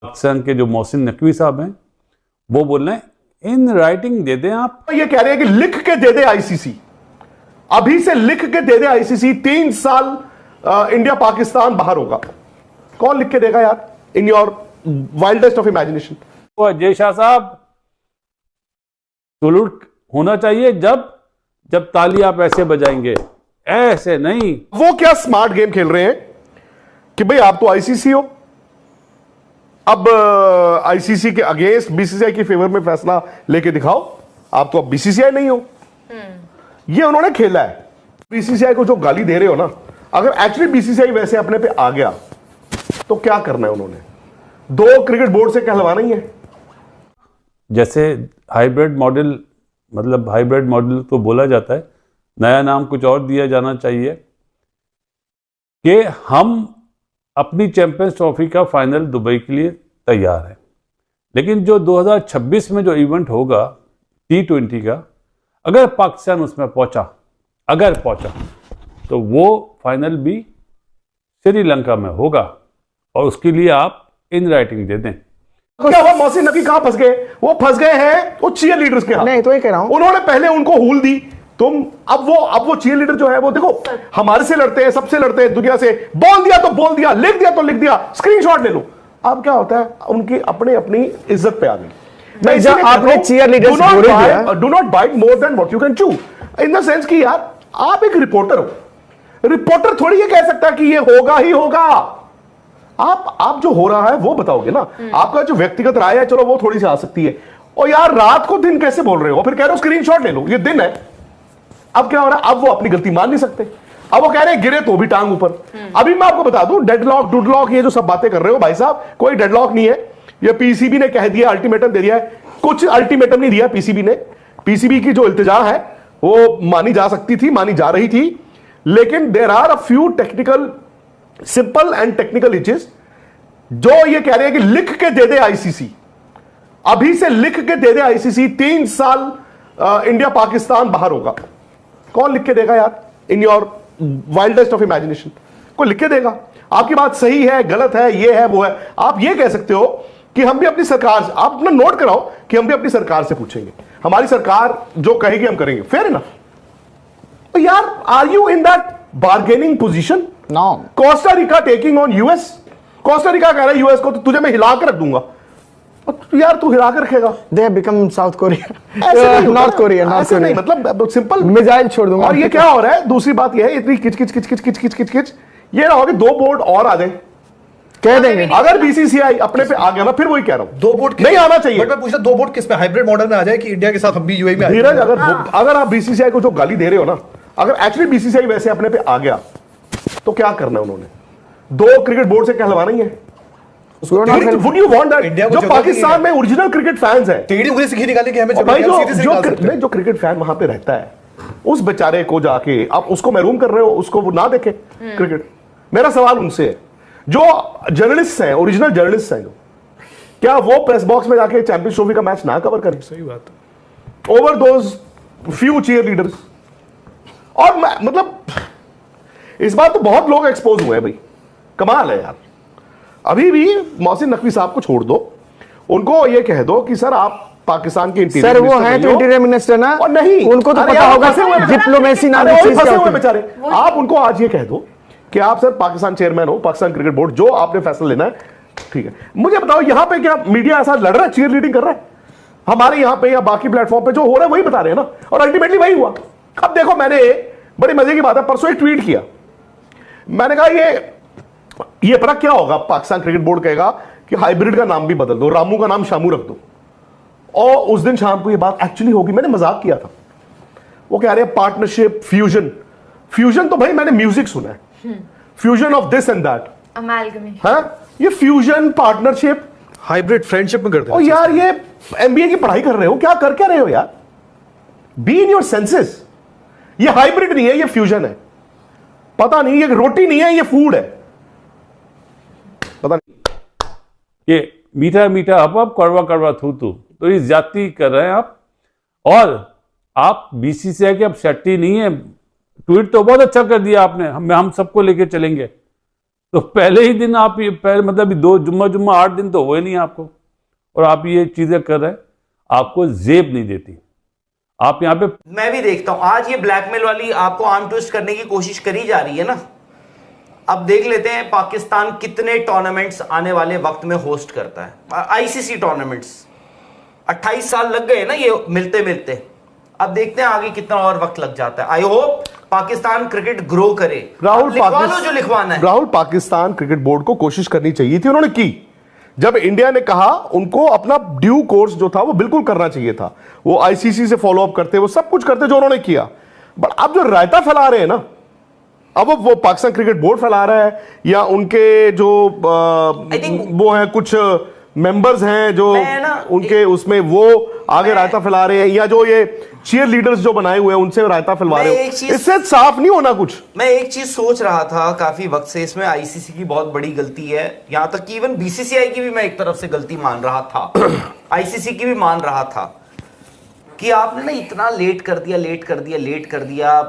पाकिस्तान के जो मोहसिन नकवी साहब हैं वो बोल रहे हैं इन राइटिंग दे दें आप। ये कह रहे हैं कि लिख के दे दे आईसीसी, अभी से लिख के दे दे आईसीसी, 3 साल इंडिया पाकिस्तान बाहर होगा। कौन लिख के देगा यार in your wildest of imagination? तो अजय शाह साहब सलूट होना चाहिए जब ताली आप ऐसे बजाएंगे, ऐसे नहीं। वो क्या स्मार्ट गेम खेल रहे हैं कि भाई आप तो आईसीसी हो, अब आईसीसी के अगेंस्ट बीसीसीआई के फेवर में फैसला लेके दिखाओ, आप तो अब बीसीसीआई नहीं हो। ये उन्होंने खेला है। बीसीसीआई को जो गाली दे रहे हो ना, अगर एक्चुअली बीसीसीआई वैसे अपने पे आ गया तो क्या करना है उन्होंने? 2 क्रिकेट बोर्ड से कहलवाना ही है। जैसे हाइब्रिड मॉडल, मतलब हाइब्रिड मॉडल तो बोला जाता है, नया नाम कुछ और दिया जाना चाहिए कि हम अपनी चैंपियंस ट्रॉफी का फाइनल दुबई के लिए तैयार है, लेकिन जो 2026 में जो इवेंट होगा T20 का, अगर पाकिस्तान उसमें पहुंचा तो वो फाइनल भी श्रीलंका में होगा और उसके लिए आप इन राइटिंग दे दें। क्या हुआ? मोहसिन नकवी कहां फंस गए? वो फंस गए हैं वो चीयर लीडर्स के हाथ। नहीं तो ये कह रहा हूं, उन्होंने पहले उनको हूल दी। तुम अब वो चीयर लीडर जो है वो देखो हमारे से लड़ते हैं, सबसे लड़ते हैं, दुनिया से। बोल दिया तो बोल दिया, लिख दिया तो लिख दिया, स्क्रीनशॉट ले लो। अब क्या होता है, उनकी अपनी इज्जत पे आ गई। मैं जब आपने cheerleaders do not bite more than what you can chew, in the sense कि यार आप एक रिपोर्टर हो, रिपोर्टर थोड़ी ये कह सकता कि ये होगा ही होगा। आप जो हो रहा है वो बताओगे ना। आपका जो व्यक्तिगत राय है चलो वो थोड़ी सी आ सकती है, और यार रात को दिन कैसे बोल रहे हो, फिर कह रहे हो स्क्रीनशॉट ले लो, ये दिन है। अब क्या हो रहा है, अब वो अपनी गलती मान नहीं सकते, अब वो कह रहे हैं गिरे तो भी टांग ऊपर। अभी मैं आपको बता दूं, डेडलॉक डुडलॉक ये जो सब बातें कर रहे हो भाई साहब, कोई डेडलॉक नहीं है। ये पीसीबी ने कह दिया, अल्टीमेटम दे दिया है। कुछ अल्टीमेटम नहीं दिया पीसीबी ने। पीसीबी की जो इल्तिजा है वो मानी जा सकती थी, मानी जा रही थी, लेकिन there are a few technical, simple and technical itches जो ये कह रहे हैं कि लिख के दे दे आईसीसी, अभी से लिख के दे दे आईसीसी, 3 साल इंडिया पाकिस्तान बाहर होगा। कौन लिख के देगा यार in your wildest of imagination? कोई लिख के देगा? आपकी बात सही है, गलत है, ये है, वो है। आप ये कह सकते हो कि हम भी अपनी सरकार से, आप अपना नोट कराओ कि हम भी अपनी सरकार से पूछेंगे, हमारी सरकार जो कहेगी हम करेंगे। फेयर है ना? तो यार are you in that bargaining position? No. Costa Rica taking on US. Costa Rica कह रहा है यूएस को तो तुझे मैं हिला कर रख दूंगा। यार तू हिला कर रखेगा? They have become south Korea, north Korea. नहीं, मतलब सिंपल मिसाइल छोड़ दूंगा। और ये क्या हो रहा है? दूसरी बात ये है, इतनी किच किच किच किच किच किच किच किच, ये ना हो कि 2 बोर्ड और आ जाए, कह देंगे। अगर बीसीसीआई अपने पे आ गया ना, फिर वही कह रहा हूं 2 बोर्ड नहीं आना चाहिए। बट मैं पूछता 2 बोर्ड किस में, हाइब्रिड मॉडल में आ जाए कि इंडिया के साथ हम भी यूएई में आ जाए? धीरज, अगर आप बीसीसीआई को जो गाली दे रहे हो ना, अगर एक्चुअली बीसीसीआई वैसे अपने पे आ गया तो क्या करना है उन्होंने? 2 क्रिकेट बोर्ड से कहलवाना ही है। Would you want that? जो पाकिस्तान में ओरिजिनल क्रिकेट फैंस हैं, टेढ़ी उंगली से घी निकालने की हमें भाई जो क्रिकेट फैन वहां पे रहता है, उस बेचारे को जाके आप उसको महरूम कर रहे हो, उसको वो ना देखे क्रिकेट। मेरा सवाल उनसे है, जो जर्नलिस्ट हैं, ओरिजिनल जर्नलिस्ट हैं, जो क्या वो प्रेस बॉक्स में जाके चैंपियंस ट्रॉफी का मैच ना कवर करें? सही बात है। Over those few cheerleaders. और मतलब इस बार तो बहुत लोग एक्सपोज हुए हैं भाई, कमाल है यार। अभी भी मोहसिन नकवी साहब को छोड़ दो, उनको ये कह दो कि सर आप पाकिस्तान के इंटीरियर सर वो है तो इंटीरियर मिनिस्टर ना, और नहीं उनको तो पता होगा डिप्लोमेसी नाम की चीज क्या होती है बेचारे। आप उनको आज ये कह दो कि आप सर पाकिस्तान चेयरमैन हो, पाकिस्तान क्रिकेट बोर्ड, जो आपने फैसला लेना है ठीक है। मुझे बताओ यहां पे क्या मीडिया ऐसा लड़ रहा है, चीयर लीडिंग कर रहा है? हमारे यहां पे या बाकी प्लेटफॉर्म पे जो हो रहा है वही बता रहे हैं ना, और अल्टीमेटली वही हुआ। अब देखो, मैंने बड़ी मजे की बात है, परसों एक ट्वीट किया, मैंने कहा ये पता क्या होगा, पाकिस्तान क्रिकेट बोर्ड कहेगा कि हाइब्रिड का नाम भी बदल दो, रामू का नाम शामू रख दो। और उस दिन शाम को ये बात एक्चुअली होगी। मैंने मजाक किया था, वो कह रहे हैं पार्टनरशिप, फ्यूजन तो भाई मैंने म्यूजिक सुना है, fusion of this and that, ये फ्यूजन, पार्टनरशिप, हाइब्रिड फ्रेंडशिप में करते हैं। और यार ये एमबीए की पढ़ाई कर रहे हो, क्या कर क्या रहे हो यार? Be in your senses. ये हाइब्रिड नहीं है, ये फ्यूजन है। पता नहीं, ये रोटी नहीं है, ये फूड है। पता नहीं, ये मीठा मीठा अब कड़वा कड़वा थू तो ये ज्यादती कर रहे हैं आप। और आप बीसीसीआई के अब शट्टी नहीं है। ट्वीट तो बहुत अच्छा कर दिया आपने, हम सबको लेके चलेंगे। तो पहले ही दिन आप ये पहले मतलब दो जुम्मा 8 दिन तो हुए नहीं आपको, और आप ये चीजें कर रहे हैं, आपको जेब नहीं देती। आप यहाँ पे मैं भी देखता हूं आज ये ब्लैकमेल वाली आपको आर्म ट्विस्ट करने की कोशिश करी जा रही है ना। अब देख लेते हैं पाकिस्तान कितने टूर्नामेंट्स आने वाले वक्त में होस्ट करता है, आईसीसी टूर्नामेंट्स। 28 साल लग गए ना ये मिलते मिलते, अब देखते हैं आगे कितना और वक्त लग जाता है। I hope Pakistan cricket grow करे। राहुल लिखवा लो जो लिखवाना है। राहुल, पाकिस्तान क्रिकेट बोर्ड को कोशिश करनी चाहिए थी, उन्होंने की। जब इंडिया ने कहा, उनको अपना ड्यू कोर्स जो था वो बिल्कुल करना चाहिए था। वो आईसीसी से फॉलो अप करते, वो सब कुछ करते जो उन्होंने किया। बट अब जो रायता फैला रहे हैं ना, अब वो पाकिस्तान क्रिकेट बोर्ड फैला रहा है, या उनके जो वो है कुछ मेंबर्स हैं जो उनके उसमें वो आगे रायता फैला रहे हैं, या जो ये चीयर लीडर्स जो बनाए हुए हैं उनसे रायता फैलवा रहे हैं। इससे साफ नहीं होना कुछ। मैं एक चीज सोच रहा था काफी वक्त से, इसमें आईसीसी की बहुत बड़ी गलती है, यहां तक कि इवन बीसीसीआई की भी मैं एक तरफ से गलती मान रहा था, आईसीसी की भी मान रहा था, कि आपने ना इतना लेट कर दिया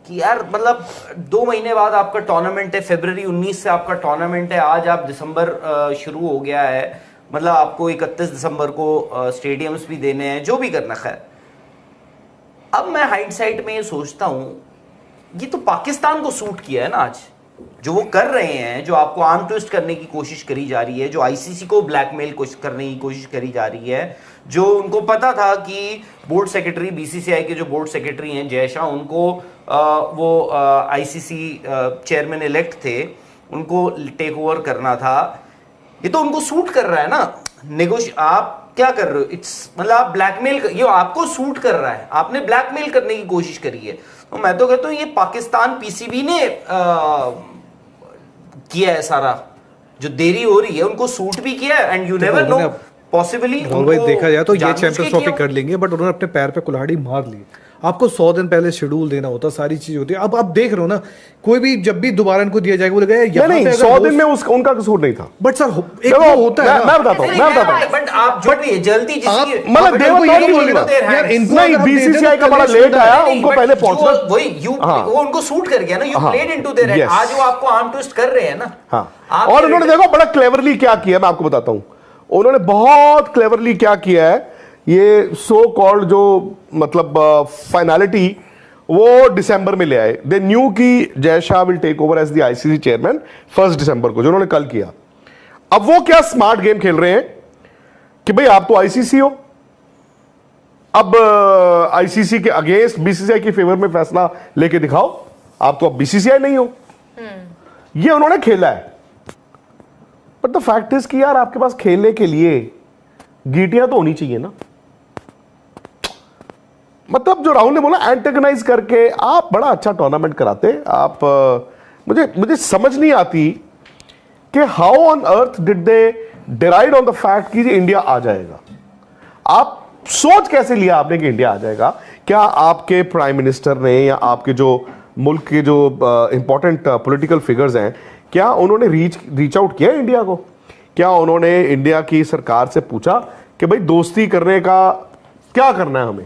कि यार मतलब 2 महीने बाद आपका टूर्नामेंट है, फरवरी 19 से आपका टूर्नामेंट है, आज आप दिसंबर शुरू हो गया है, मतलब आपको 31 दिसंबर को स्टेडियम्स भी देने हैं, जो भी करना। खैर अब मैं हाइंडसाइट में ये सोचता हूं, ये तो पाकिस्तान को सूट किया है ना आज, जो वो कर रहे हैं, जो आपको आर्म ट्विस्ट करने की कोशिश करी जा रही है, जो आईसीसी को ब्लैकमेल करने की कोशिश करी जा रही है, जो उनको पता था कि बोर्ड सेक्रेटरी, बीसीसीआई के जो बोर्ड सेक्रेटरी हैं जय शाह, उनको वो आईसीसी चेयरमैन इलेक्ट थे, उनको टेक ओवर करना था, ये तो उनको सूट कर रहा है ना। आप क्या कर रहे हो, इट्स मतलब आप ब्लैकमेल, ये आपको सूट कर रहा है, आपने ब्लैकमेल करने की कोशिश करी है। तो मैं तो कहता हूं ये पाकिस्तान पीसीबी ने किया है सारा, जो देरी हो रही है उनको सूट भी किया है, and you never know, possibly भाई देखा जाए तो ये चैंपियंस ट्रॉफी कर लेंगे, बट उन्होंने अपने पैर पे कुल्हाड़ी मार ली। आपको 100 दिन पहले शेड्यूल देना होता, सारी चीज होती है। अब आप देख रहे हो ना, कोई भी जब भी दोबारा इनको दिया जाएगा, बोलेगा यार नहीं 100 दिन में उनका कसूर नहीं था। बट सर एक वो होता है, मैं बताता हूं, बट आप जो भी जल्दी मतलब बीसीसीआई का बड़ा लेट आया, उनको पहले पहुंचना, वही वो उनको सूट कर गया ना, you played into their hand. आज वो आपको आर्म ट्विस्ट कर रहे हैं ना। हाँ, और उन्होंने देखो बड़ा क्लेवरली क्या किया, मैं आपको बताता हूं, उन्होंने बहुत क्लेवरली क्या किया है। ये सो कॉल्ड जो मतलब फाइनलिटी वो दिसंबर में ले आए। दे न्यू कि Jay Shah will take over as the ICC chairman 1 दिसंबर को, जो उन्होंने कल किया। अब वो क्या स्मार्ट गेम खेल रहे हैं कि भाई आप तो आईसीसी हो, अब आईसीसी के अगेंस्ट बीसीसीआई के फेवर में फैसला लेके दिखाओ, आप तो अब बीसीसीआई नहीं हो। ये उन्होंने खेला है। बट द फैक्ट इज कि यार आपके पास खेलने के लिए गीटियां तो होनी चाहिए ना। मतलब जो राहुल ने बोला, एंटेगनाइज करके आप बड़ा अच्छा टूर्नामेंट कराते आप। मुझे समझ नहीं आती कि how on earth did they deride on the fact कि इंडिया आ जाएगा। आप सोच कैसे लिया आपने कि इंडिया आ जाएगा? क्या आपके प्राइम मिनिस्टर ने या आपके जो मुल्क के जो इंपॉर्टेंट पॉलिटिकल फिगर्स हैं, क्या उन्होंने रीच आउट किया इंडिया को? क्या उन्होंने इंडिया की सरकार से पूछा कि भाई दोस्ती करने का क्या करना है हमें?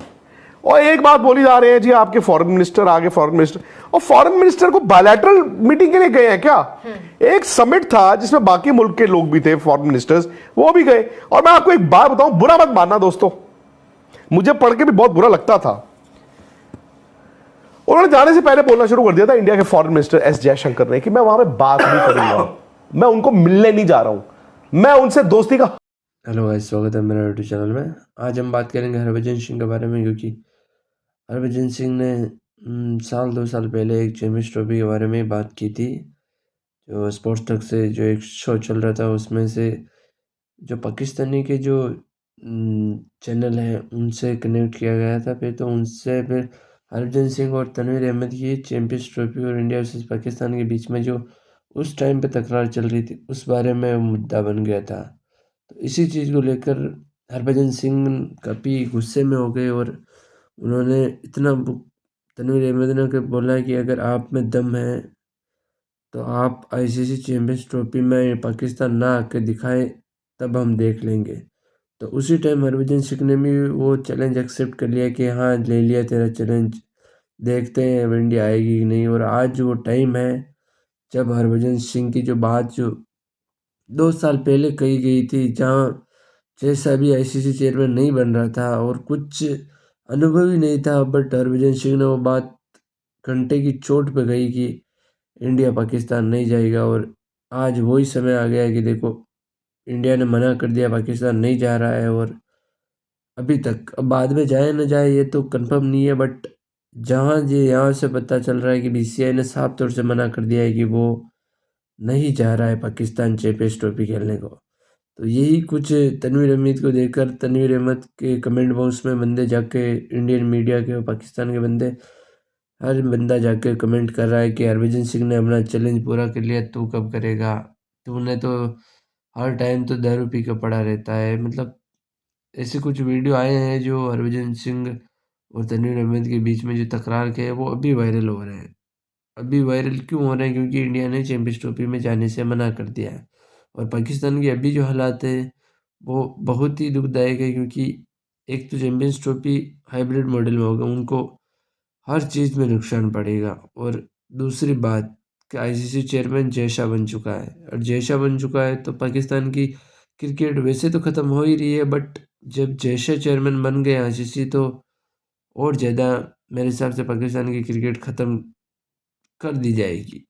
और एक बात बोली जा रही है जी, आपके फॉरेन मिनिस्टर आगे, फॉरेन मिनिस्टर, और फॉरेन मिनिस्टर को बायलैटरल मीटिंग के लिए गए हैं क्या? एक समिट था जिसमें बाकी मुल्क के लोग भी थे, फॉरेन मिनिस्टर्स, वो भी गए। और मैं आपको एक बात बताऊं, बुरा मत मानना दोस्तों, मुझे पढ़ के भी बहुत बुरा लगता था। उन्होंने जाने से पहले बोलना शुरू कर दिया था इंडिया के फॉरेन मिनिस्टर एस जयशंकर ने कि मैं वहां पे बात नहीं करूंगा, मैं उनको मिलने नहीं जा रहा हूं, मैं उनसे दोस्ती का। हेलो गाइस, स्वागत है मेरा यूट्यूब चैनल में। आज हम बात करेंगे हरभजन सिंह के बारे में, क्योंकि हरभजन सिंह ने साल 2 साल पहले एक चैंपियंस ट्रॉफी के बारे में बात की थी। जो स्पोर्ट्स तक से जो एक शो चल रहा था, उसमें से जो पाकिस्तानी के जो चैनल हैं उनसे कनेक्ट किया गया था। फिर तो उनसे फिर हरभजन सिंह और तनवीर अहमद की चैंपियंस ट्रॉफी और इंडिया वर्सेस पाकिस्तान के बीच में जो उस टाइम पे तकरार चल रही थी, उस बारे में मुद्दा बन गया था। तो इसी चीज़ को लेकर हरभजन सिंह काफ़ी गुस्से में हो गए और उन्होंने इतना तनवीर अहमद ने बोला कि अगर आप में दम है तो आप आईसीसी चैंपियंस ट्रॉफी में पाकिस्तान ना आके दिखाएं, तब हम देख लेंगे। तो उसी टाइम हरभजन सिंह ने भी वो चैलेंज एक्सेप्ट कर लिया कि हाँ, ले लिया तेरा चैलेंज, देखते हैं अब इंडिया आएगी कि नहीं। और आज वो टाइम है जब हरभजन सिंह की जो बात जो 2 साल पहले कही गई थी, जहाँ जैसा भी आईसीसी चेयरमैन नहीं बन रहा था और कुछ अनुभव ही नहीं था, बट हरभजन सिंह ने वो बात घंटे की चोट पे कही कि इंडिया पाकिस्तान नहीं जाएगा। और आज वही समय आ गया है कि देखो इंडिया ने मना कर दिया, पाकिस्तान नहीं जा रहा है। और अभी तक, अब बाद में जाए न जाए ये तो कंफर्म नहीं है, बट जहाँ ये यहाँ से पता चल रहा है कि बीसीसीआई ने साफ तौर से मना कर दिया है कि वो नहीं जा रहा है पाकिस्तान चैंपियंस ट्रॉफी खेलने को। तो यही कुछ तनवीर अहमद को देखकर तनवीर अहमद के कमेंट बॉक्स में बंदे जाके, इंडियन मीडिया के और पाकिस्तान के बंदे, हर बंदा जाके कमेंट कर रहा है कि हरभजन सिंह ने अपना चैलेंज पूरा कर लिया, तू कब करेगा, तूने तो हर टाइम तो दारू पी के पड़ा रहता है। मतलब ऐसे कुछ वीडियो आए हैं जो हरभजन सिंह और तनवीर अहमद के बीच में जो तकरार के है वो अभी वायरल हो रहे हैं। अभी वायरल क्यों हो रहे हैं? क्योंकि इंडिया ने चैंपियंस ट्रॉफी में जाने से मना कर दिया है। और पाकिस्तान के अभी जो हालात है वो बहुत ही दुखदायक है, क्योंकि एक तो चैंपियंस ट्रॉफी हाइब्रिड मॉडल में होगा, उनको हर चीज़ में नुकसान पड़ेगा। और दूसरी बात कि आईसीसी चेयरमैन जय शाह बन चुका है, और जय शाह बन चुका है तो पाकिस्तान की क्रिकेट वैसे तो ख़त्म हो ही रही है, बट जब जय शाह चेयरमैन बन गए आईसीसी तो और ज़्यादा मेरे हिसाब से पाकिस्तान की क्रिकेट ख़त्म कर दी जाएगी।